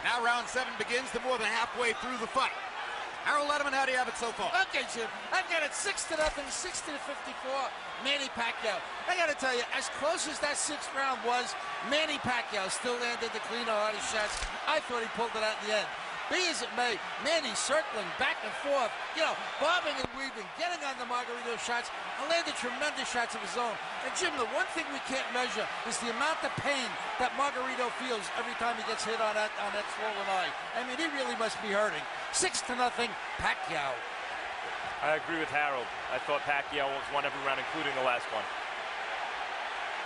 Now round 7 begins to more than halfway through the fight. Harold Letterman, how do you have it so far? Okay, Jim. I've got it 6-0, 60-54, Manny Pacquiao. I got to tell you, as close as that 6th round was, Manny Pacquiao still landed the cleaner, harder shots. I thought he pulled it out in the end. Be as it may, Manny circling back and forth, bobbing and weaving, getting on the Margarito shots, and landed tremendous shots of his own. And Jim, the one thing we can't measure is the amount of pain that Margarito feels every time he gets hit on that swollen eye. I mean, he really must be hurting. 6-0, Pacquiao. I agree with Harold. I thought Pacquiao almost won every round, including the last one.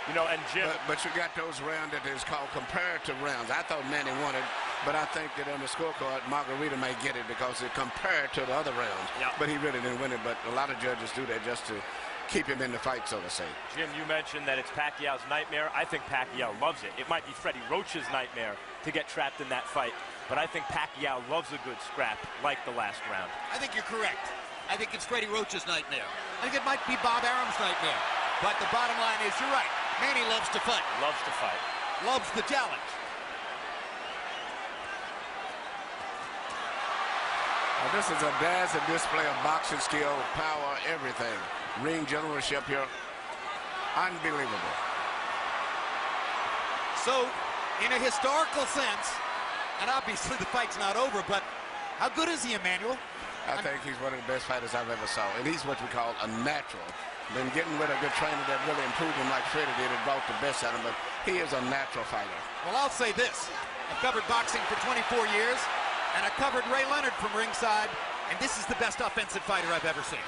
And Jim... But you got those rounds that is called comparative rounds. I thought Manny won it, but I think that on the scorecard, Margarito may get it because it compared to the other rounds. Yep. But he really didn't win it, but a lot of judges do that just to keep him in the fight, so to say. Jim, you mentioned that it's Pacquiao's nightmare. I think Pacquiao loves it. It might be Freddie Roach's nightmare to get trapped in that fight, but I think Pacquiao loves a good scrap like the last round. I think you're correct. I think it's Freddie Roach's nightmare. I think it might be Bob Arum's nightmare. But the bottom line is, you're right. Manny loves to fight. Loves to fight. Loves the challenge. Well, this is a dazzling display of boxing skill, power, everything. Ring generalship here. Unbelievable. So, in a historical sense, and obviously the fight's not over, but how good is he, Emmanuel? I think he's one of the best fighters I've ever saw, and he's what we call a natural. Been getting with a good trainer that really improved him like Freddie did and brought the best out of him, but he is a natural fighter. Well, I'll say this. I've covered boxing for 24 years, and I covered Ray Leonard from ringside, and this is the best offensive fighter I've ever seen.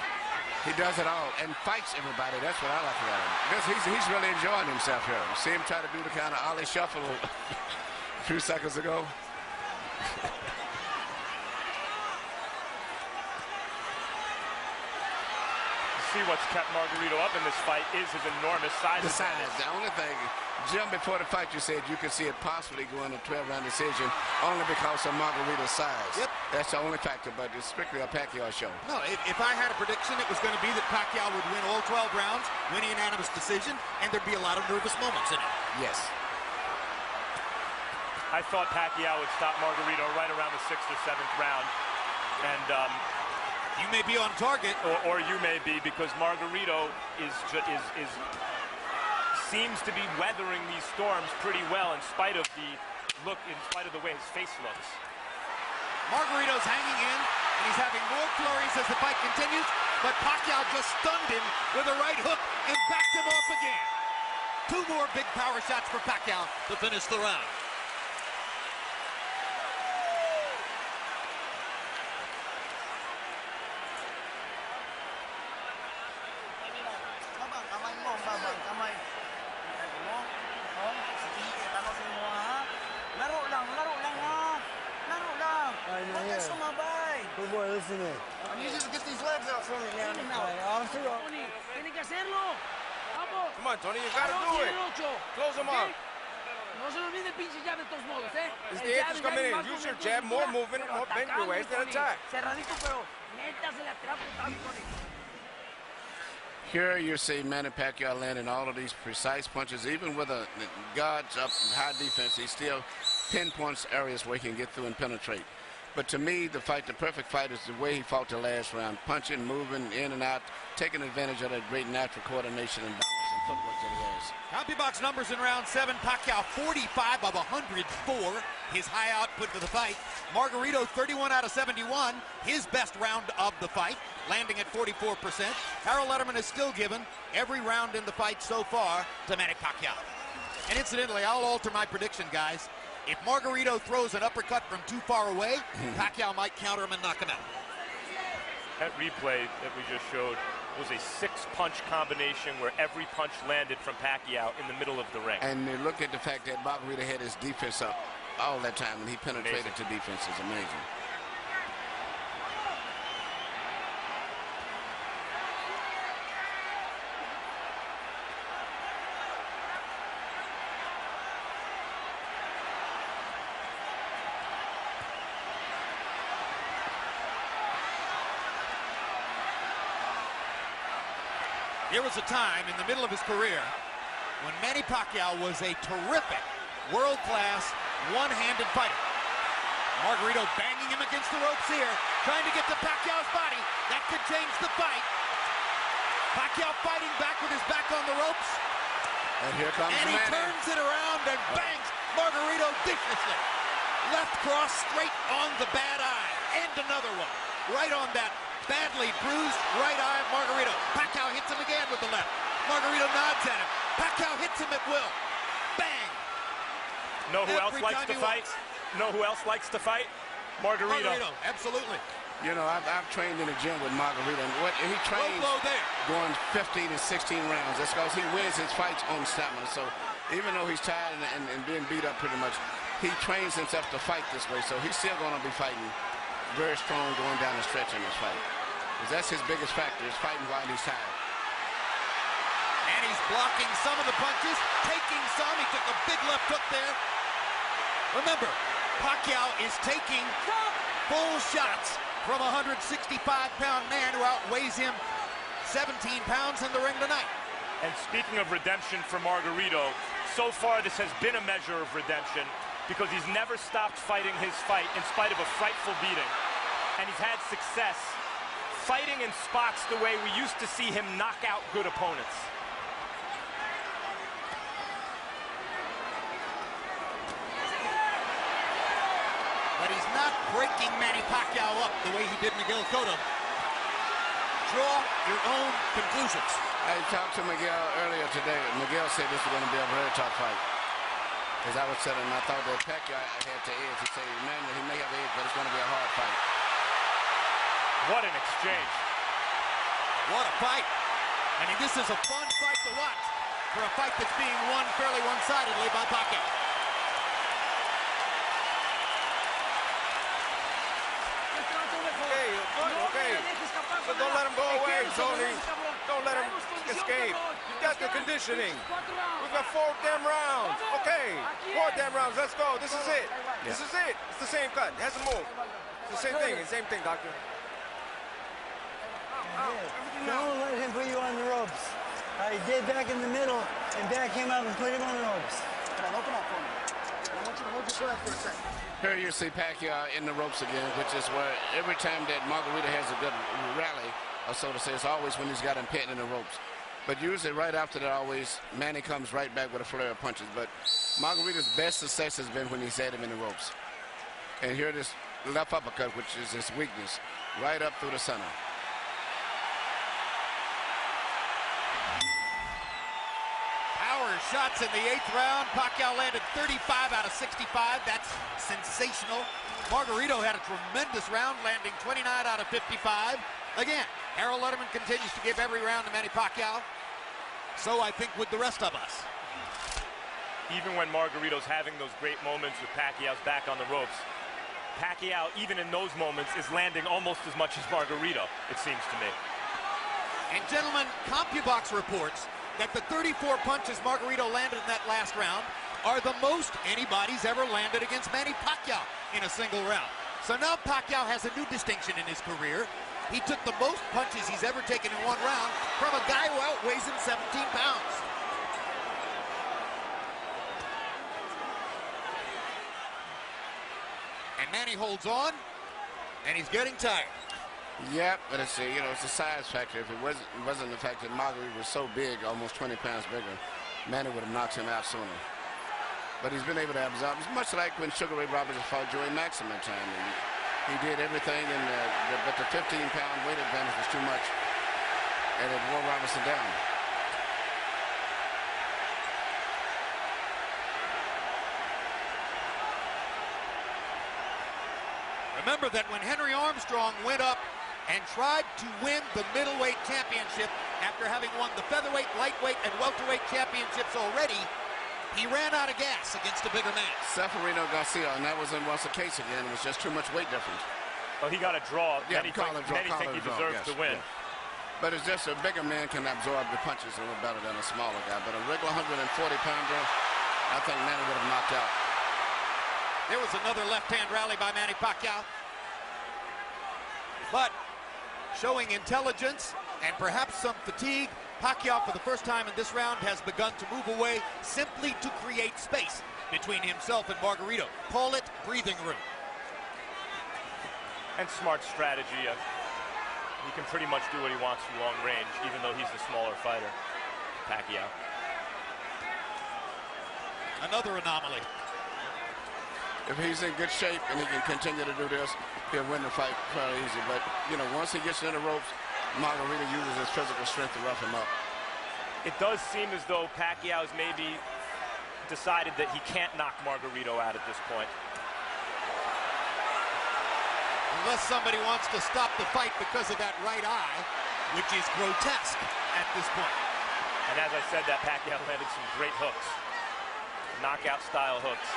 He does it all and fights everybody. That's what I like about him. Because he's really enjoying himself here. You see him try to do the kind of Ollie shuffle a few seconds ago. See what's kept Margarito up in this fight is his enormous size. The size. The only thing, Jim, before the fight you said you could see it possibly going to a 12-round decision only because of Margarito's size. Yep. That's the only factor, but it's strictly a Pacquiao show. No, if I had a prediction, it was going to be that Pacquiao would win all 12 rounds, win a unanimous decision, and there'd be a lot of nervous moments in it. Yes. I thought Pacquiao would stop Margarito right around the 6th or 7th round, and you may be on target, or you may be, because Margarito seems to be weathering these storms pretty well in spite of the way his face looks. Margarito's hanging in, and he's having more flurries as the fight continues, but Pacquiao just stunned him with a right hook and backed him off again. 2 more big power shots for Pacquiao to finish the round. Good boy, listen to me. I need you to get these legs out for me, man. Tony, tiene que hacerlo. Vamos. Come on, Tony, you gotta do it. Close them up. No se olvide el pinche jab de todos modos, ¿eh? As the eighth is coming in, use your jab, more movement, more bend your waist and attack. Cerradito, pero neta se le atrapa un Tony. Here you see Manny Pacquiao landing all of these precise punches, even with the guards up high defense, he still pinpoints areas where he can get through and penetrate. But to me, the perfect fight is the way he fought the last round, punching, moving in and out, taking advantage of that great natural coordination and balance and footwork that he has. CompuBox numbers in round 7, Pacquiao 45 of 104, his high output for the fight. Margarito 31 out of 71, his best round of the fight, landing at 44%. Harold Letterman has still given every round in the fight so far to Manny Pacquiao. And incidentally, I'll alter my prediction, guys. If Margarito throws an uppercut from too far away, Pacquiao might counter him and knock him out. That replay that we just showed was a 6-punch combination where every punch landed from Pacquiao in the middle of the ring. And look at the fact that Margarito had his defense up all that time, and he penetrated to defense. Is amazing. There was a time in the middle of his career when Manny Pacquiao was a terrific, world-class, one-handed fighter. Margarito banging him against the ropes here, trying to get to Pacquiao's body. That could change the fight. Pacquiao fighting back with his back on the ropes. And here comes And he Manny. turns it around and bangs Margarito viciously. Left cross straight on the bad eye. And another one. Right on that badly bruised right eye of Margarito. Pacquiao hits him again with the left. Margarito nods at him. Pacquiao hits him at will. Bang! Know who else Every likes time to he fight? Know who else likes to fight? Margarito. Absolutely. You know, I've trained in the gym with Margarito, and he trains Low blow there. going 15 to 16 rounds. That's because he wins his fights on stamina. So even though he's tired and being beat up pretty much, he trains himself to fight this way. So he's still going to be fighting very strong going down the stretch in this fight. Because that's his biggest factor, is fighting while he's tired. And he's blocking some of the punches, taking some. He took a big left hook there. Remember, Pacquiao is taking full shots from a 165-pound man who outweighs him 17 pounds in the ring tonight. And speaking of redemption for Margarito, so far this has been a measure of redemption because he's never stopped fighting his fight in spite of a frightful beating. And he's had success fighting in spots the way we used to see him knock out good opponents. But he's not breaking Manny Pacquiao up the way he did Miguel Cotto. Draw your own conclusions. I talked to Miguel earlier today. Miguel said this was going to be a very tough fight. As I was telling him, I thought that Pacquiao had to edge. He said, man, he may have edge, but it's going to be a hard fight. What an exchange. What a fight. I mean, this is a fun fight to watch for a fight that's being won fairly one-sidedly by Pacquiao. Okay. But don't let him go away, Tony. Don't let him escape. You got the conditioning. We've got 4 damn rounds. Okay, 4 damn rounds. Let's go. This is it. This is it. It's the same cut. It hasn't moved. It's the same thing. Same thing, doctor. Don't let him put you on the ropes. He did back in the middle, and back came up and put him on the ropes. Come on, open up for me. I want you to hold your breath for a second. Here you see Pacquiao in the ropes again, which is where every time that Margarito has a good rally, or so to say, it's always when he's got him pinned in the ropes. But usually right after that, always, Manny comes right back with a flare of punches. But Margarito's best success has been when he's had him in the ropes. And here this left uppercut, which is his weakness, right up through the center. Power shots in the 8th round. Pacquiao landed 35 out of 65. That's sensational. Margarito had a tremendous round, landing 29 out of 55. Again, Harold Letterman continues to give every round to Manny Pacquiao. So I think with the rest of us. Even when Margarito's having those great moments with Pacquiao's back on the ropes, Pacquiao, even in those moments, is landing almost as much as Margarito, it seems to me. And gentlemen, CompuBox reports that the 34 punches Margarito landed in that last round are the most anybody's ever landed against Manny Pacquiao in a single round. So now Pacquiao has a new distinction in his career. He took the most punches he's ever taken in one round from a guy who outweighs him 17 pounds. And Manny holds on, and he's getting tired. Yep, but it's a, it's a size factor. If it wasn't the fact that Margarito was so big, almost 20 pounds bigger, Manny would have knocked him out sooner. But he's been able to absorb. It's much like when Sugar Ray Roberts fought Joey Maxim at time. And he did everything, but the 15-pound weight advantage was too much, and it wore Robertson down. Remember that when Henry Armstrong went up and tried to win the middleweight championship after having won the featherweight, lightweight, and welterweight championships already, he ran out of gas against a bigger man. Seferino Garcia, and that was the case again. It was just too much weight difference. Well, he got a draw. Yeah, Many think he deserves to win. Yeah. But it's just a bigger man can absorb the punches a little better than a smaller guy. But a regular 140-pounder, I think Manny would have knocked out. There was another left-hand rally by Manny Pacquiao. But showing intelligence and perhaps some fatigue, Pacquiao, for the first time in this round, has begun to move away simply to create space between himself and Margarito. Call it breathing room. And smart strategy. He can pretty much do what he wants from long range, even though he's the smaller fighter, Pacquiao. Another anomaly. If he's in good shape and he can continue to do this, he'll win the fight fairly easy. But, you know, once he gets in the ropes, Margarito uses his physical strength to rough him up. It does seem as though Pacquiao's maybe decided that he can't knock Margarito out at this point. Unless somebody wants to stop the fight because of that right eye, which is grotesque at this point. And as I said, that Pacquiao landed some great hooks. Knockout-style hooks.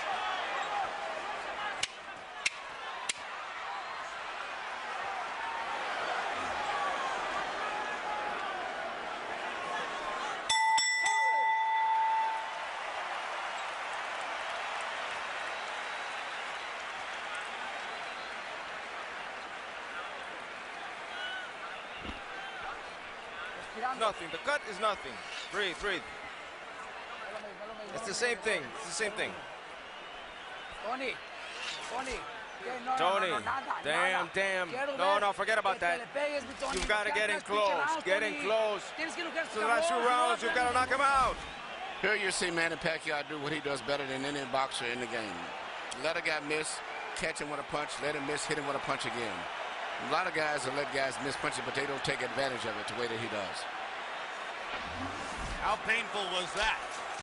Nothing. The cut is nothing. Breathe, breathe. It's the same thing. It's the same thing. Tony, damn. No, forget about that. You've got to get in close. Get in close. So the last 2 rounds, you've got to knock him out. Here you see Manny Pacquiao do what he does better than any boxer in the game. Let a guy miss, catch him with a punch, let him miss, hit him with a punch again. A lot of guys will let guys miss punches, but they don't take advantage of it the way that he does. How painful was that?